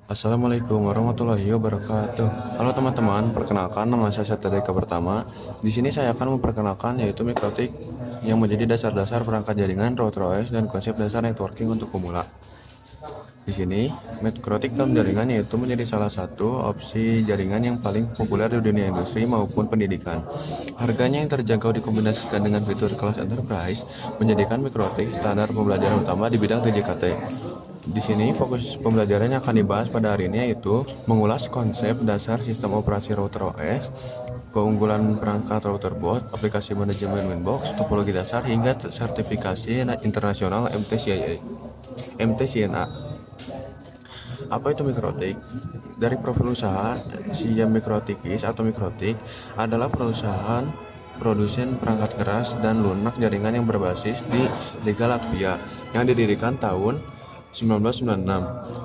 Assalamualaikum warahmatullahi wabarakatuh. Halo teman-teman, perkenalkan nama saya Satria Pertama. Di sini saya akan memperkenalkan yaitu mikrotik yang menjadi dasar-dasar perangkat jaringan, router OS, dan konsep dasar networking untuk pemula. Di sini, mikrotik dalam jaringan yaitu menjadi salah satu opsi jaringan yang paling populer di dunia industri maupun pendidikan. Harganya yang terjangkau dikombinasikan dengan fitur kelas enterprise menjadikan mikrotik standar pembelajaran utama di bidang TJKT. Di sini fokus pembelajaran yang akan dibahas pada hari ini yaitu mengulas konsep dasar sistem operasi router OS, keunggulan perangkat router board, aplikasi manajemen Winbox, topologi dasar hingga sertifikasi internasional MTCNA. Apa itu mikrotik? Dari profil usaha, Siam Mikrotikis atau Mikrotik adalah perusahaan produsen perangkat keras dan lunak jaringan yang berbasis di Riga, Latvia yang didirikan tahun 1996.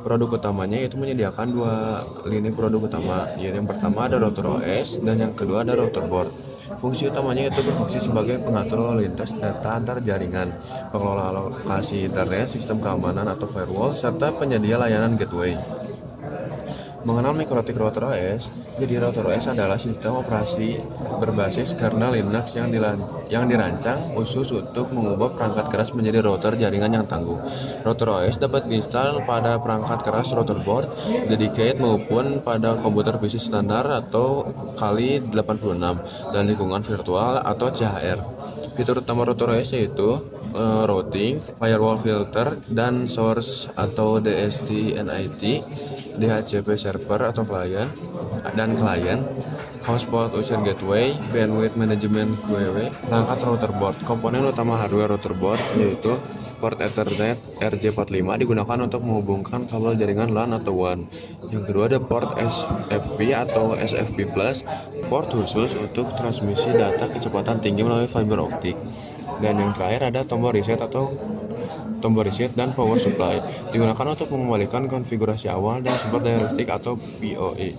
Produk utamanya yaitu menyediakan dua lini produk utama, yaitu yang pertama ada router OS dan yang kedua ada router board. Fungsi utamanya itu berfungsi sebagai pengatur lalu lintas data antar jaringan, pengelola alokasi internet, sistem keamanan atau firewall, serta penyedia layanan gateway. Mengenal mikrotik router OS, jadi router OS adalah sistem operasi berbasis kernel Linux yang dirancang khusus untuk mengubah perangkat keras menjadi router jaringan yang tangguh. Router OS dapat diinstal pada perangkat keras router board, dedicated maupun pada komputer PC standar atau kali 86 dan lingkungan virtual atau CHR. Fitur utama router OS yaitu routing, firewall filter, dan source atau DST NIT, DHCP server atau klien, dan klien, hotspot user gateway, bandwidth management QoW, perangkat router board. Komponen utama hardware router board yaitu port Ethernet RJ45 digunakan untuk menghubungkan kabel jaringan LAN atau WAN. Yang kedua ada port SFP atau SFP+, port khusus untuk transmisi data kecepatan tinggi melalui fiber optik. Dan yang terakhir ada tombol reset dan power supply digunakan untuk mengembalikan konfigurasi awal dan support daya listrik atau PoE.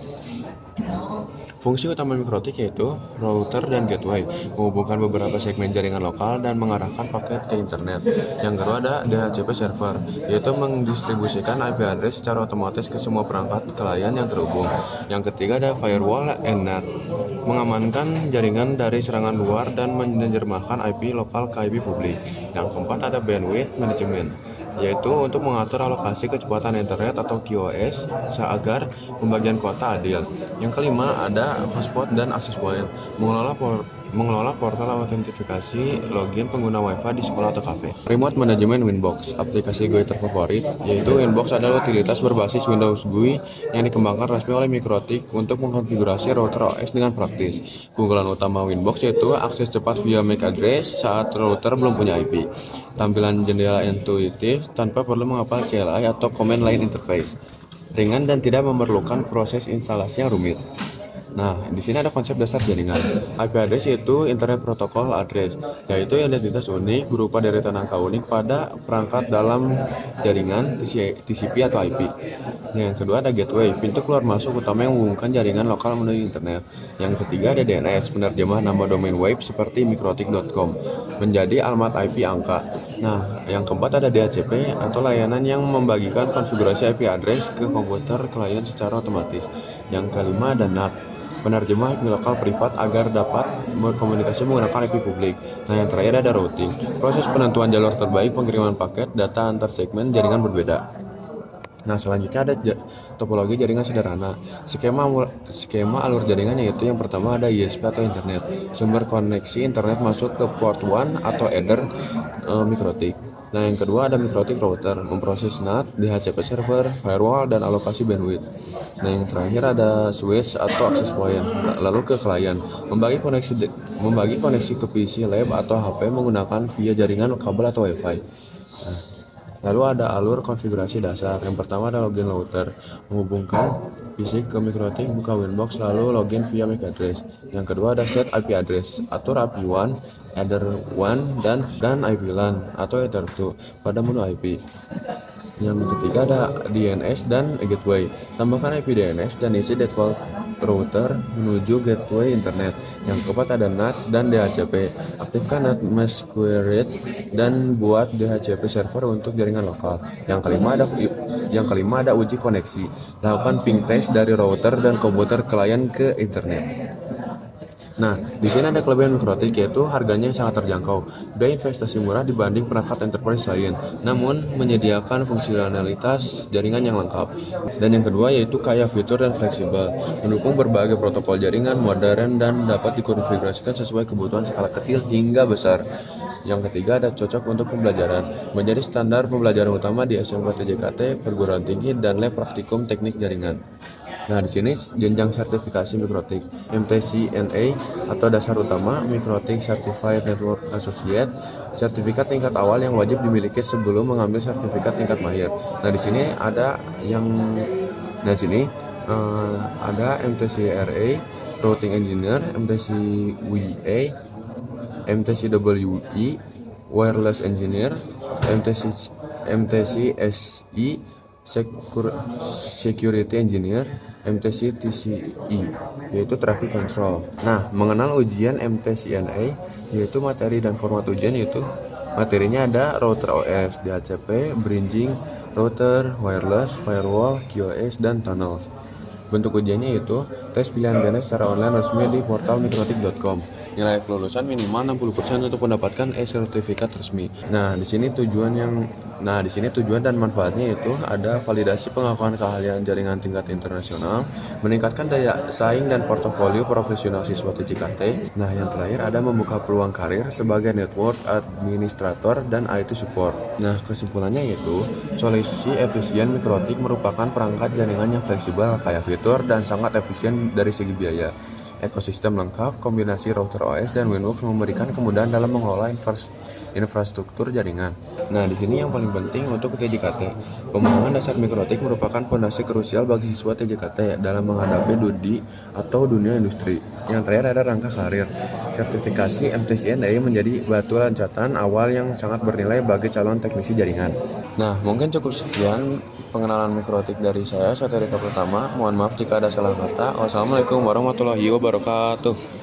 Fungsi utama mikrotik yaitu router dan gateway, menghubungkan beberapa segmen jaringan lokal dan mengarahkan paket ke internet. Yang kedua ada DHCP server, yaitu mendistribusikan IP address secara otomatis ke semua perangkat klien yang terhubung. Yang ketiga ada firewall and NAT, mengamankan jaringan dari serangan luar dan menerjemahkan IP lokal ke IP publik. Yang keempat ada bandwidth management, yaitu untuk mengatur alokasi kecepatan internet atau QoS agar pembagian kuota adil. Yang kelima ada hotspot dan access point, mengelola portal autentifikasi login pengguna WiFi di sekolah atau kafe. Remote Management Winbox, aplikasi GUI terfavorit, yaitu Winbox adalah utilitas berbasis Windows GUI yang dikembangkan resmi oleh Mikrotik untuk mengkonfigurasi router OS dengan praktis. Keunggulan utama Winbox yaitu akses cepat via MAC address saat router belum punya IP, tampilan jendela intuitif tanpa perlu menghafal CLI atau command line interface, ringan dan tidak memerlukan proses instalasi yang rumit. Nah, di sini ada konsep dasar jaringan. IP address yaitu Internet Protocol Address, yaitu identitas unik berupa deretan angka unik pada perangkat dalam jaringan TCP atau IP. Yang kedua ada gateway, pintu keluar masuk utama yang menghubungkan jaringan lokal menuju internet. Yang ketiga ada DNS, penerjemah nama domain web seperti mikrotik.com menjadi alamat IP angka. Nah, yang keempat ada DHCP atau layanan yang membagikan konfigurasi IP address ke komputer klien secara otomatis. Yang kelima ada NAT, penerjemah IP lokal privat agar dapat berkomunikasi menggunakan IP publik. Nah, yang terakhir ada routing, proses penentuan jalur terbaik pengiriman paket data antar segmen jaringan berbeda. Nah, selanjutnya ada topologi jaringan sederhana. Skema alur jaringan yaitu yang pertama ada ISP atau internet, sumber koneksi internet masuk ke port 1 atau header mikrotik. Nah, yang kedua ada mikrotik router, memproses NAT, DHCP server, firewall, dan alokasi bandwidth. Nah, yang terakhir ada switch atau access point, lalu ke klien, membagi koneksi ke PC, lab, atau HP menggunakan via jaringan kabel atau WiFi. Nah, lalu ada alur konfigurasi dasar. Yang pertama ada login router, menghubungkan PC ke mikrotik, buka Winbox, lalu login via MAC address. Yang kedua ada set IP address, atur IP1, header 1, dan IP LAN atau Ether2 pada menu IP. Yang ketiga ada DNS dan gateway. Tambahkan IP DNS dan isi default router menuju gateway internet. Yang keempat ada NAT dan DHCP. Aktifkan NAT Masquerade dan buat DHCP server untuk jaringan lokal. Yang kelima ada uji koneksi. Lakukan ping test dari router dan komputer klien ke internet. Nah, di sini ada kelebihan Mikrotik, yaitu harganya yang sangat terjangkau, biaya investasi murah dibanding perangkat enterprise lain, namun menyediakan fungsionalitas jaringan yang lengkap. Dan yang kedua yaitu kaya fitur dan fleksibel, mendukung berbagai protokol jaringan modern dan dapat dikonfigurasikan sesuai kebutuhan skala kecil hingga besar. Yang ketiga ada cocok untuk pembelajaran, menjadi standar pembelajaran utama di SMK TJKT, perguruan tinggi, dan lab praktikum teknik jaringan. Nah, di sini jenjang sertifikasi Mikrotik, MTCNA atau dasar utama, Mikrotik Certified Network Associate, sertifikat tingkat awal yang wajib dimiliki sebelum mengambil sertifikat tingkat mahir. Nah, di sini ada ada MTCRA, Routing Engineer, MTCWA, MTCWE, Wireless Engineer, MTCSI, Security Engineer, MTC TCI, yaitu Traffic Control. Nah, mengenal ujian MTCNA, yaitu materi dan format ujian, yaitu materinya ada router OS, DHCP, bridging, router, wireless, firewall, QoS, dan tunnels. Bentuk ujiannya yaitu tes pilihan BNS secara online resmi di portal mikrotik.com. Nilai kelulusan minimal 60% untuk mendapatkan e-sertifikat resmi. Nah, di sini tujuan dan manfaatnya yaitu ada validasi pengakuan keahlian jaringan tingkat internasional, meningkatkan daya saing dan portofolio profesional siswa TJKT. Nah, yang terakhir ada membuka peluang karir sebagai network administrator dan IT support. Nah, kesimpulannya yaitu solusi efisien Mikrotik merupakan perangkat jaringan yang fleksibel, kaya fitur, dan sangat efisien dari segi biaya. Ekosistem lengkap, kombinasi router OS dan Windows memberikan kemudahan dalam mengelola infrastruktur jaringan. Nah, di sini yang paling penting untuk TJKT, pemahaman dasar Mikrotik merupakan fondasi krusial bagi siswa TJKT dalam menghadapi dunia industri. Yang terakhir ada rangka karir. Sertifikasi MTCNA menjadi batu loncatan awal yang sangat bernilai bagi calon teknisi jaringan. Nah, mungkin cukup sekian pengenalan Mikrotik dari saya, Saterika Pertama. Mohon maaf jika ada salah kata. Wassalamualaikum warahmatullahi wabarakatuh.